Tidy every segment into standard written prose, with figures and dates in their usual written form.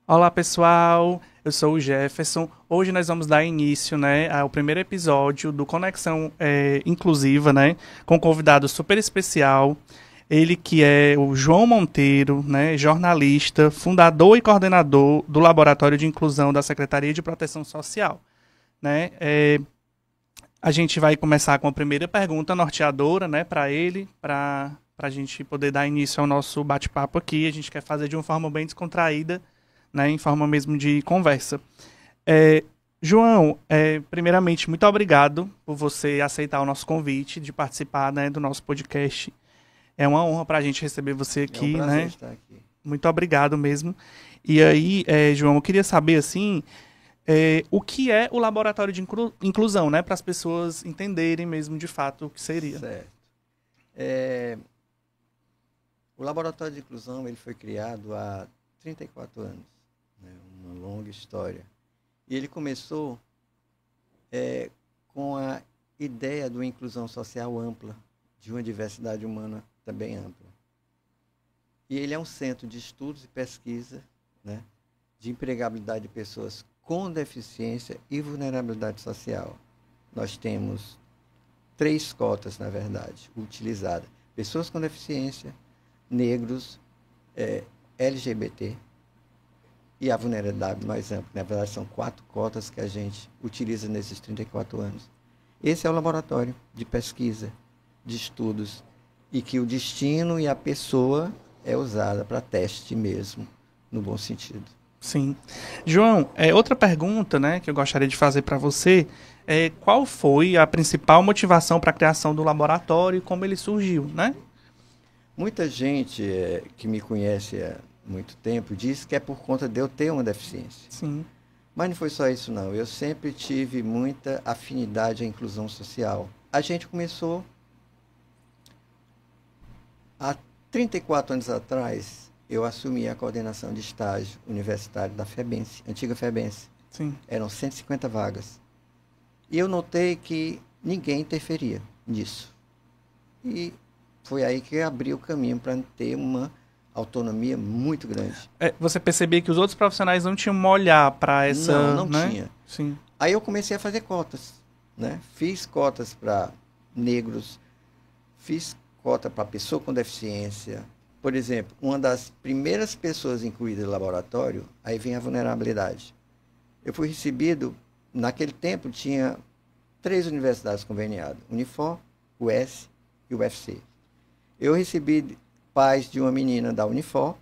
Olá, pessoal. Eu sou o Jefferson. Hoje nós vamos dar início, né, ao primeiro episódio do Conexão Inclusiva, né, com um convidado super especial. Ele que é o João Monteiro, né, jornalista, fundador e coordenador do Laboratório de Inclusão da Secretaria de Proteção Social, né. A gente vai começar com a primeira pergunta norteadora, né, para ele, para a gente poder dar início ao nosso bate-papo aqui. A gente quer fazer de uma forma bem descontraída, né, em forma mesmo de conversa. É, João, primeiramente, muito obrigado por você aceitar o nosso convite de participar, né, do nosso podcast. É uma honra para a gente receber você É um aqui, prazer né? estar aqui. Muito obrigado mesmo. E aí, João, eu queria saber, assim, o que é o Laboratório de Inclusão, né, para as pessoas entenderem mesmo de fato o que seria. Certo. É, o Laboratório de Inclusão ele foi criado há 34 anos, né? Uma longa história. E ele começou com a ideia de uma inclusão social ampla, de uma diversidade humana também ampla. E ele é um centro de estudos e pesquisa, né, de empregabilidade de pessoas com deficiência e vulnerabilidade social. Nós temos 3 cotas, na verdade, utilizadas. Pessoas com deficiência, negros, LGBT e a vulnerabilidade mais ampla. Na verdade, são 4 cotas que a gente utiliza nesses 34 anos. Esse é o laboratório de pesquisa, de estudos, e que o destino e a pessoa é usada para teste mesmo, no bom sentido. Sim. João, outra pergunta, né, que eu gostaria de fazer para você é qual foi a principal motivação para a criação do laboratório e como ele surgiu, né? Muita gente que me conhece há muito tempo diz que é por conta de eu ter uma deficiência. Sim, Mas não foi só isso, não. Eu sempre tive muita afinidade à inclusão social. A gente começou há 34 anos atrás, eu assumi a coordenação de estágio universitário da FEBENSE, antiga FEBENSE. sim. Eram 150 vagas. E eu notei que ninguém interferia nisso. E foi aí que abriu o caminho para ter uma autonomia muito grande. Você percebia que os outros profissionais não tinham um olhar para Não, essa, não né? tinha. Sim, Aí eu comecei a fazer cotas, né? Fiz cotas para negros, fiz cota para pessoa com deficiência. Por exemplo, uma das primeiras pessoas incluídas no laboratório, aí vem a vulnerabilidade. Eu fui recebido, naquele tempo tinha 3 universidades conveniadas, Unifor, US e UFC. Eu recebi pais de uma menina da Unifor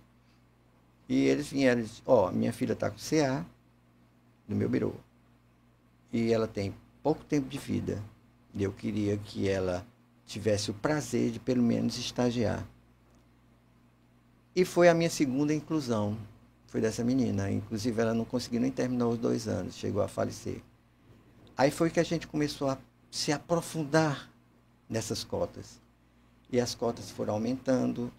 e eles vieram e disseram, minha filha está com CA no meu birô e ela tem pouco tempo de vida e eu queria que ela tivesse o prazer de pelo menos estagiar. E foi a minha segunda inclusão, foi dessa menina. Inclusive ela não conseguiu nem terminar os 2 anos, chegou a falecer. Aí foi que a gente começou a se aprofundar nessas cotas. E as cotas foram aumentando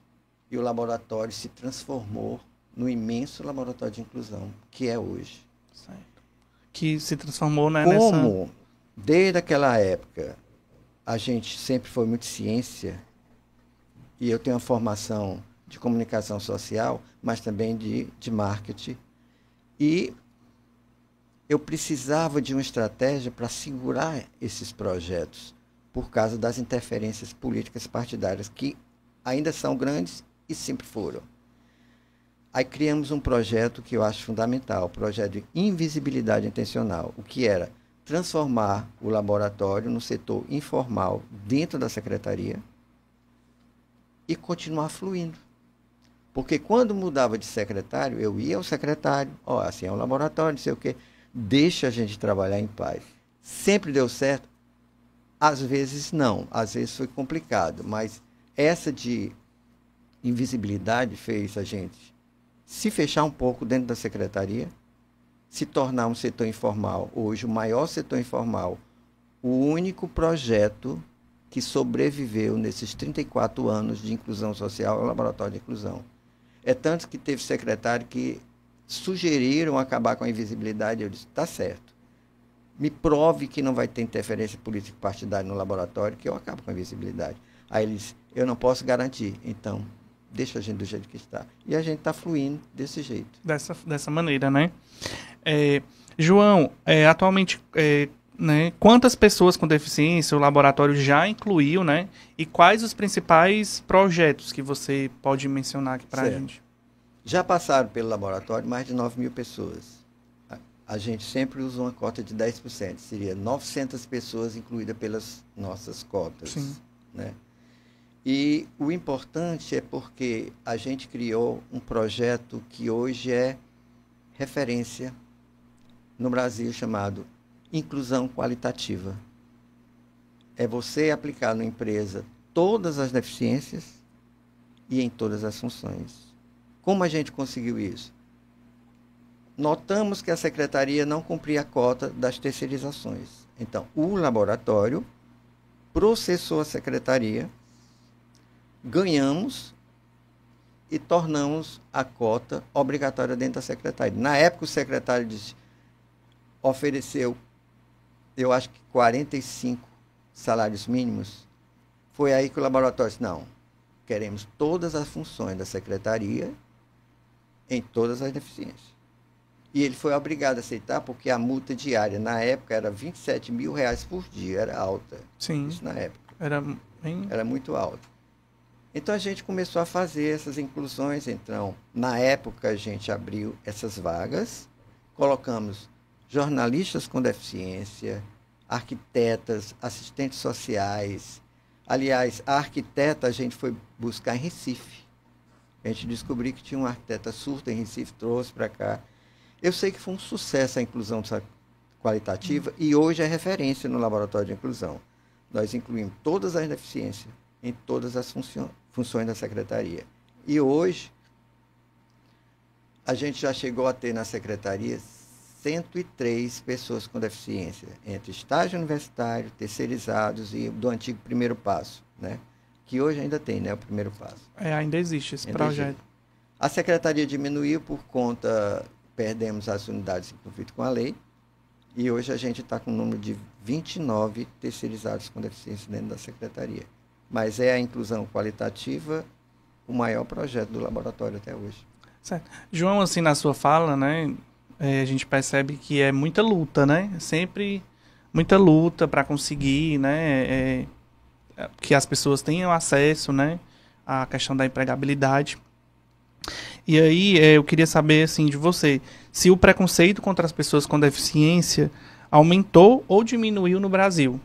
e o laboratório se transformou no imenso laboratório de inclusão que é hoje. certo. Que se transformou, né, nessa... Como, desde aquela época, a gente sempre foi muito ciência, e eu tenho uma formação de comunicação social, mas também de marketing, e eu precisava de uma estratégia para segurar esses projetos, por causa das interferências políticas partidárias, que ainda são grandes e sempre foram. Aí criamos um projeto que eu acho fundamental, o projeto de invisibilidade intencional, o que era transformar o laboratório no setor informal dentro da secretaria e continuar fluindo. Porque quando mudava de secretário, eu ia ao secretário, assim é um laboratório, não sei o quê, deixa a gente trabalhar em paz. Sempre deu certo? Às vezes não, às vezes foi complicado, mas essa de invisibilidade fez a gente se fechar um pouco dentro da secretaria, se tornar um setor informal, hoje o maior setor informal, o único projeto que sobreviveu nesses 34 anos de inclusão social é o Laboratório de Inclusão. É tanto que teve secretário que sugeriram acabar com a invisibilidade, eu disse, tá certo. Me prove que não vai ter interferência política partidária no laboratório, que eu acabo com a invisibilidade. Aí ele disse, eu não posso garantir. Então, deixa a gente do jeito que está. E a gente está fluindo desse jeito. Dessa maneira, né? João, atualmente, né, quantas pessoas com deficiência o laboratório já incluiu, né? E quais os principais projetos que você pode mencionar aqui para a gente? Já passaram pelo laboratório mais de 9.000 pessoas. A gente sempre usa uma cota de 10%. Seria 900 pessoas incluídas pelas nossas cotas. Sim. Né? E o importante é porque a gente criou um projeto que hoje é referência no Brasil, chamado Inclusão Qualitativa. É você aplicar na empresa todas as deficiências e em todas as funções. Como a gente conseguiu isso? Notamos que a secretaria não cumpria a cota das terceirizações. Então, o laboratório processou a secretaria, ganhamos e tornamos a cota obrigatória dentro da secretaria. Na época, o secretário ofereceu, eu acho que 45 salários mínimos. Foi aí que o laboratório disse, não, queremos todas as funções da secretaria em todas as deficiências. E ele foi obrigado a aceitar, porque a multa diária, na época, era R$27 mil por dia, era alta. Sim. Isso na época. Era muito alta. Então, a gente começou a fazer essas inclusões. Então, na época, a gente abriu essas vagas, colocamos jornalistas com deficiência, arquitetas, assistentes sociais. Aliás, a arquiteta a gente foi buscar em Recife. A gente descobriu que tinha uma arquiteta surda em Recife, trouxe para cá. Eu sei que foi um sucesso a inclusão qualitativa e hoje é referência no laboratório de inclusão. Nós incluímos todas as deficiências em todas as funções da secretaria. E hoje, a gente já chegou a ter na secretaria 103 pessoas com deficiência, entre estágio universitário, terceirizados e do antigo primeiro passo, né? Que hoje ainda tem, né, o primeiro passo. Ainda existe esse projeto. A secretaria diminuiu por conta, perdemos as unidades em conflito com a lei, e hoje a gente está com um número de 29 terceirizados com deficiência dentro da secretaria. Mas é a inclusão qualitativa o maior projeto do laboratório até hoje. Certo. João, assim, na sua fala, né, a gente percebe que é muita luta, né? Sempre muita luta para conseguir, né, que as pessoas tenham acesso, né, à questão da empregabilidade. E aí eu queria saber, assim, de você, se o preconceito contra as pessoas com deficiência aumentou ou diminuiu no Brasil.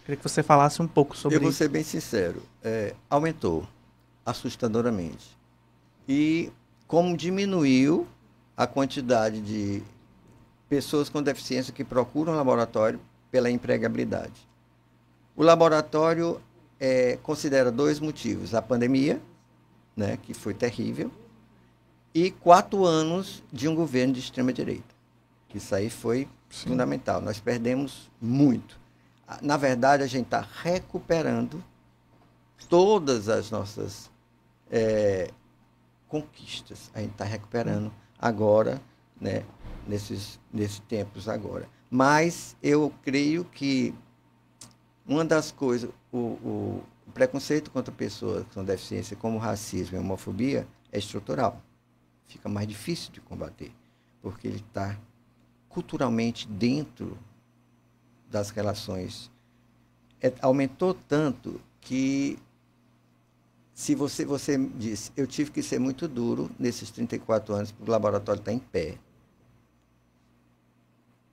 Queria que você falasse um pouco sobre isso. Eu vou ser bem sincero, aumentou assustadoramente. E como diminuiu a quantidade de pessoas com deficiência que procuram o laboratório pela empregabilidade. O laboratório considera 2 motivos: a pandemia, né, que foi terrível, e 4 anos de um governo de extrema-direita. Isso aí foi fundamental. Nós perdemos muito. Na verdade, a gente está recuperando todas as nossas conquistas. A gente está recuperando agora, né, nesses tempos agora. Mas eu creio que uma das coisas, o preconceito contra pessoas com deficiência, como racismo e homofobia, é estrutural. Fica mais difícil de combater, porque ele está culturalmente dentro das relações. Aumentou tanto que, se você disse, eu tive que ser muito duro nesses 34 anos para o laboratório estar em pé.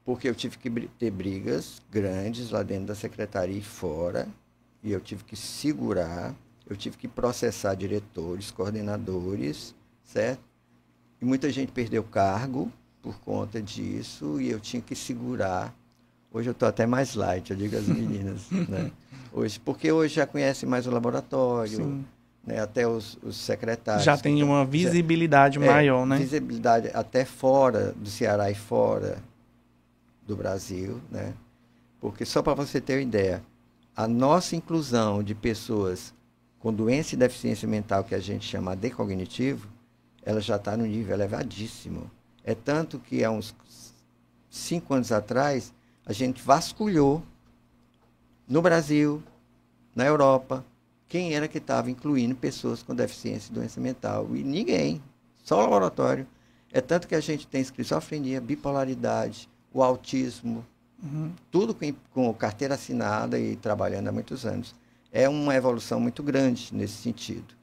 Porque eu tive que ter brigas grandes lá dentro da secretaria e fora, e eu tive que segurar, eu tive que processar diretores, coordenadores, certo? E muita gente perdeu cargo por conta disso, e eu tinha que segurar. Hoje eu estou até mais light, eu digo às meninas, né? Porque hoje já conhecem mais o laboratório, né? Até os secretários. Já tem uma visibilidade maior, né? Visibilidade até fora do Ceará e fora do Brasil, né? Porque, só para você ter uma ideia, a nossa inclusão de pessoas com doença e deficiência mental, que a gente chama de cognitivo, ela já está no nível elevadíssimo. É tanto que há uns 5 anos atrás, a gente vasculhou no Brasil, na Europa, quem era que estava incluindo pessoas com deficiência e doença mental. E ninguém, só o laboratório. É tanto que a gente tem esquizofrenia, bipolaridade, o autismo, tudo com carteira assinada e trabalhando há muitos anos. É uma evolução muito grande nesse sentido.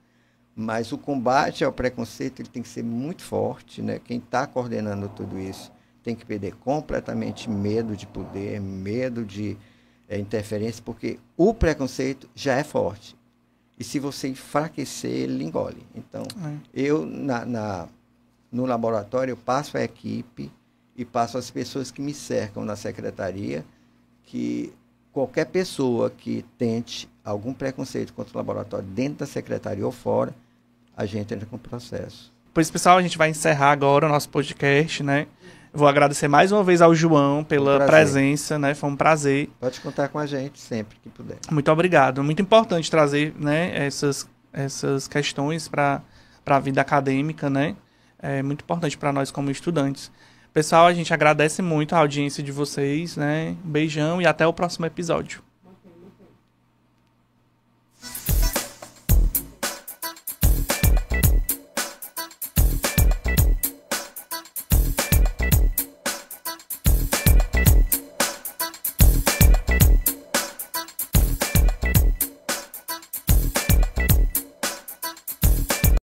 Mas o combate ao preconceito ele tem que ser muito forte, né? Quem está coordenando tudo isso tem que perder completamente medo de poder, medo de interferência, porque o preconceito já é forte. E se você enfraquecer, ele engole. Então, eu, no laboratório, eu passo a equipe e passo as pessoas que me cercam na secretaria, que qualquer pessoa que tente algum preconceito contra o laboratório dentro da secretaria ou fora, a gente entra com o processo. Pois, pessoal, a gente vai encerrar agora o nosso podcast, né? Vou agradecer mais uma vez ao João pela presença, né? Foi um prazer. Pode contar com a gente sempre que puder. Muito obrigado. Muito importante trazer, né, essas questões para a vida acadêmica, né? É muito importante para nós como estudantes. Pessoal, a gente agradece muito a audiência de vocês, né? Um beijão e até o próximo episódio.